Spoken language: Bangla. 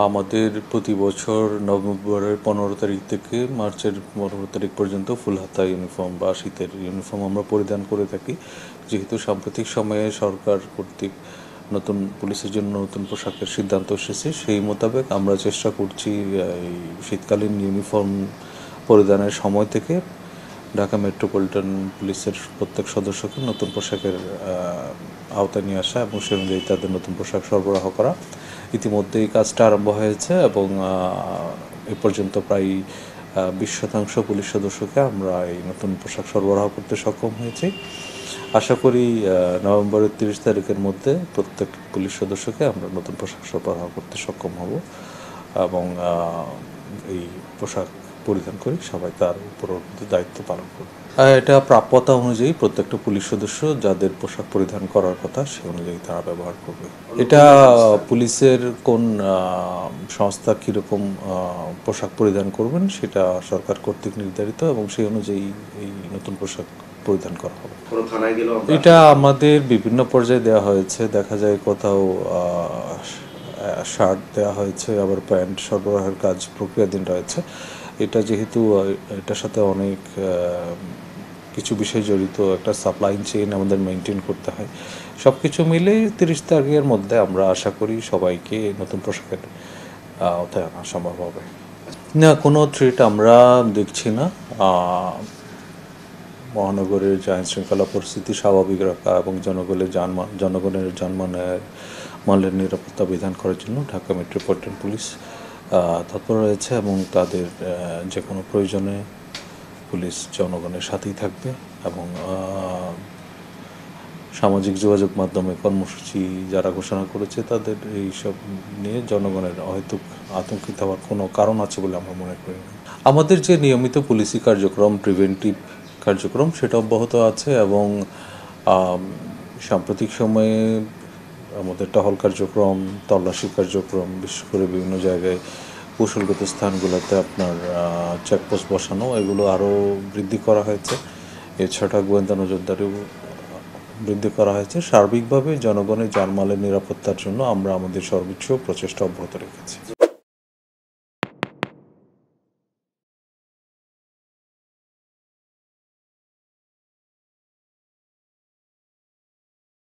আমাদের প্রতি বছর নভেম্বরের 15 তারিখ থেকে মার্চের 15 তারিখ পর্যন্ত ফুল হাতা ইউনিফর্ম বা শীতের ইউনিফর্ম আমরা পরিধান করে থাকি। যেহেতু সাম্প্রতিক সময়ে সরকার কর্তৃক নতুন পুলিশের জন্য নতুন পোশাকের সিদ্ধান্ত এসেছে, সেই মোতাবেক আমরা চেষ্টা করছি এই শীতকালীন ইউনিফর্ম পরিধানের সময় থেকে ঢাকা মেট্রোপলিটন পুলিশের প্রত্যেক সদস্যকে নতুন পোশাকের আওতায় নিয়ে আসা এবং সে অনুযায়ী তাদের নতুন পোশাক সরবরাহ করা। ইতিমধ্যেই কাজটা আরম্ভ হয়েছে এবং এ পর্যন্ত প্রায় 20% পুলিশ সদস্যকে আমরা এই নতুন পোশাক সরবরাহ করতে সক্ষম হয়েছি। আশা করি নভেম্বরের 30 তারিখের মধ্যে প্রত্যেক পুলিশ সদস্যকে আমরা নতুন পোশাক সরবরাহ করতে সক্ষম হব এবং এই পোশাক পরিধান করে সবাই তার উপর দায়িত্ব পালন করবে। এটা প্রাপ্যতা অনুযায়ী প্রত্যেকটা পুলিশ সদস্য যাদের পোশাক পরিধান করার কথা সে অনুযায়ী তারা ব্যবহার করবে। এটা পুলিশের কোন সংস্থা কীরকম পোশাক পরিধান করবেন সেটা সরকার কর্তৃক নির্ধারিত এবং সেই অনুযায়ী এই নতুন পোশাক পরিধান করা হবে। এটা আমাদের বিভিন্ন পর্যায়ে দেওয়া হয়েছে। দেখা যায় কোথাও শার্ট দেওয়া হয়েছে, আবার প্যান্ট সরবরাহের কাজ প্রক্রিয়াধীন রয়েছে। এটা যেহেতু এটার সাথে অনেক কিছু বিষয় জড়িত, একটা সাপ্লাই চেইন আমাদের মেনটেন করতে হয়। সব কিছু মিলে 30 তারিখের মধ্যে আমরা আশা করি সবাইকে নতুন পোশাকের আওতায় আনা সম্ভব হবে। না, কোনো থ্রেট আমরা দেখছি না। মহানগরের যে আইনশৃঙ্খলা পরিস্থিতি স্বাভাবিক রাখা এবং জনগণের মালের নিরাপত্তা বিধান করার জন্য ঢাকা মেট্রোপলিটন পুলিশ তৎপর রয়েছে এবং তাদের যে কোনো প্রয়োজনে পুলিশ জনগণের সাথেই থাকবে এবং সামাজিক যোগাযোগ মাধ্যমে কর্মসূচি যারা ঘোষণা করেছে তাদের এইসব নিয়ে জনগণের হয়তো আতঙ্কিত হওয়ার কোনো কারণ আছে বলে আমরা মনে করি না। আমাদের যে নিয়মিত পুলিশি কার্যক্রম, প্রিভেন্টিভ কার্যক্রম, সেটা অব্যাহত আছে এবং সাম্প্রতিক সময়ে আমাদের টহল কার্যক্রম, তল্লাশি কার্যক্রম, বিশেষ করে বিভিন্ন জায়গায় কৌশলগত স্থানগুলোতে আপনার চেকপোস্ট বসানো, এগুলো আরও বৃদ্ধি করা হয়েছে। এছাড়া গোয়েন্দা নজরদারিও বৃদ্ধি করা হয়েছে। সার্বিকভাবে জনগণের জানমালের নিরাপত্তার জন্য আমরা আমাদের সর্বোচ্চ প্রচেষ্টা অব্যাহত রেখেছি।